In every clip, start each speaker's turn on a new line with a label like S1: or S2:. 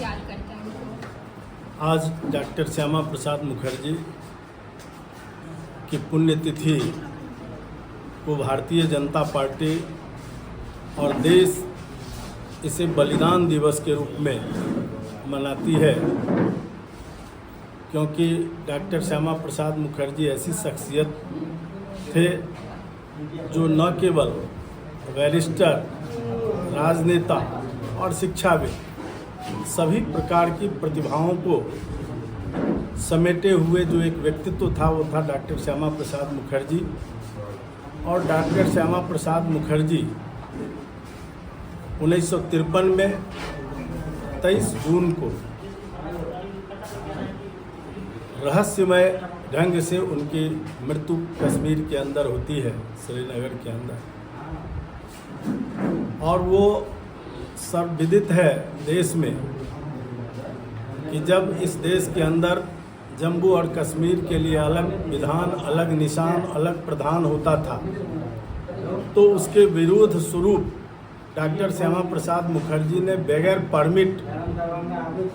S1: याद करते हैं उनको।
S2: आज डॉक्टर श्यामा प्रसाद मुखर्जी की पुण्यतिथि को भारतीय जनता पार्टी और देश इसे बलिदान दिवस के रूप में मनाती है, क्योंकि डॉक्टर श्यामा प्रसाद मुखर्जी ऐसी शख्सियत थे जो न केवल बैरिस्टर, राजनेता और शिक्षाविद सभी प्रकार की प्रतिभाओं को समेटे हुए जो एक व्यक्तित्व था वो था डॉक्टर श्यामा प्रसाद मुखर्जी। और डॉक्टर श्यामा प्रसाद मुखर्जी 1953 में 23 जून को रहस्यमय ढंग से उनकी मृत्यु कश्मीर के अंदर होती है, श्रीनगर के अंदर। और वो सर्वविदित है देश में कि जब इस देश के अंदर जम्मू और कश्मीर के लिए अलग विधान, अलग निशान, अलग प्रधान होता था, तो उसके विरोध स्वरूप डॉक्टर श्यामा प्रसाद मुखर्जी ने बगैर परमिट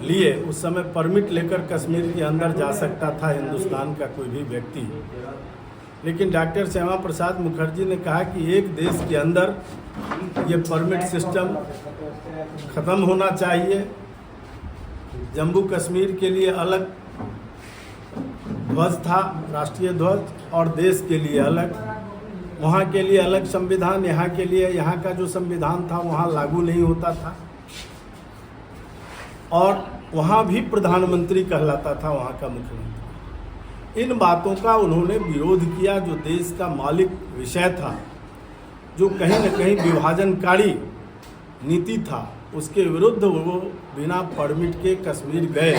S2: लिए, उस समय परमिट लेकर कश्मीर के अंदर जा सकता था हिंदुस्तान का कोई भी व्यक्ति, लेकिन डॉक्टर श्यामा प्रसाद मुखर्जी ने कहा कि एक देश के अंदर ये परमिट सिस्टम ख़त्म होना चाहिए। जम्मू कश्मीर के लिए अलग ध्वज था, राष्ट्रीय ध्वज, और देश के लिए अलग, वहाँ के लिए अलग संविधान, यहाँ के लिए यहाँ का जो संविधान था वहाँ लागू नहीं होता था, और वहाँ भी प्रधानमंत्री कहलाता था वहाँ का मुख्यमंत्री। इन बातों का उन्होंने विरोध किया। जो देश का मौलिक विषय था, जो कहीं न कहीं विभाजनकारी नीति था, उसके विरुद्ध वो बिना परमिट के कश्मीर गए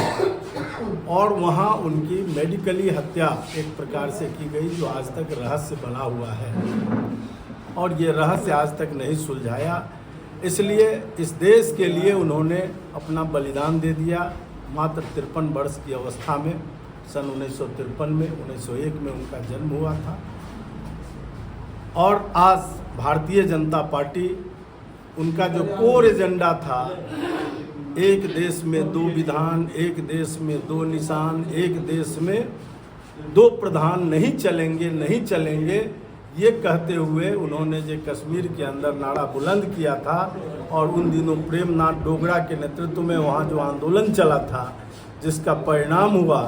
S2: और वहाँ उनकी मेडिकली हत्या एक प्रकार से की गई, जो आज तक रहस्य बना हुआ है और ये रहस्य आज तक नहीं सुलझाया। इसलिए इस देश के लिए उन्होंने अपना बलिदान दे दिया। मात्र 53 वर्ष की अवस्था में, सन 1953 में, 1901 में उनका जन्म हुआ था। और आज भारतीय जनता पार्टी, उनका जो कोर एजेंडा था, एक देश में दो विधान, एक देश में दो निशान, एक देश में दो प्रधान नहीं चलेंगे, नहीं चलेंगे, ये कहते हुए उन्होंने जो कश्मीर के अंदर नारा बुलंद किया था, और उन दिनों प्रेमनाथ डोगरा के नेतृत्व में वहाँ जो आंदोलन चला था, जिसका परिणाम हुआ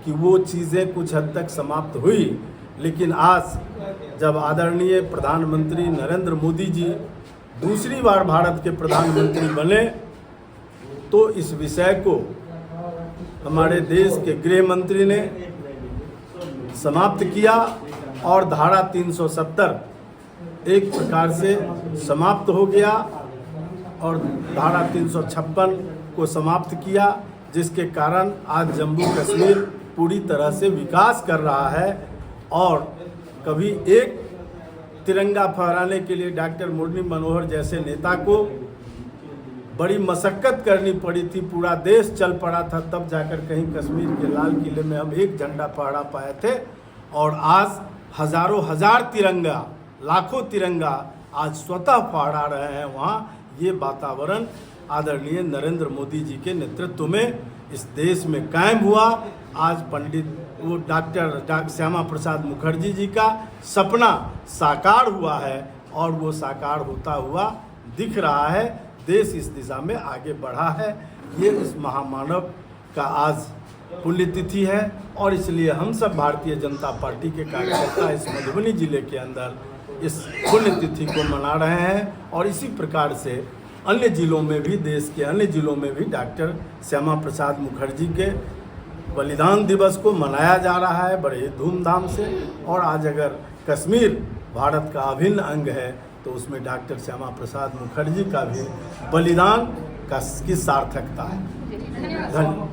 S2: कि वो चीज़ें कुछ हद तक समाप्त हुई। लेकिन आज जब आदरणीय प्रधानमंत्री नरेंद्र मोदी जी दूसरी बार भारत के प्रधानमंत्री बने, तो इस विषय को हमारे देश के गृह मंत्री ने समाप्त किया और धारा 370 एक प्रकार से समाप्त हो गया और धारा 356 को समाप्त किया, जिसके कारण आज जम्मू कश्मीर पूरी तरह से विकास कर रहा है। और कभी एक तिरंगा फहराने के लिए डॉक्टर मुरली मनोहर जैसे नेता को बड़ी मशक्क़त करनी पड़ी थी, पूरा देश चल पड़ा था, तब जाकर कहीं कश्मीर के लाल किले में हम एक झंडा फहरा पाए थे। और आज हज़ारों हजार तिरंगा, लाखों तिरंगा आज स्वतः फहरा रहे हैं वहाँ। ये वातावरण आदरणीय नरेंद्र मोदी जी के नेतृत्व में इस देश में कायम हुआ। आज पंडित वो डॉक्टर श्यामा प्रसाद मुखर्जी जी का सपना साकार हुआ है और वो साकार होता हुआ दिख रहा है। देश इस दिशा में आगे बढ़ा है। ये इस महामानव का आज पुण्यतिथि है और इसलिए हम सब भारतीय जनता पार्टी के कार्यकर्ता इस मधुबनी जिले के अंदर इस पुण्यतिथि को मना रहे हैं। और इसी प्रकार से अन्य जिलों में भी, देश के अन्य जिलों में भी डॉक्टर श्यामा प्रसाद मुखर्जी के बलिदान दिवस को मनाया जा रहा है बड़े धूमधाम से। और आज अगर कश्मीर भारत का अभिन्न अंग है तो उसमें डॉक्टर श्यामा प्रसाद मुखर्जी का भी बलिदान की सार्थकता है। धन्यवाद।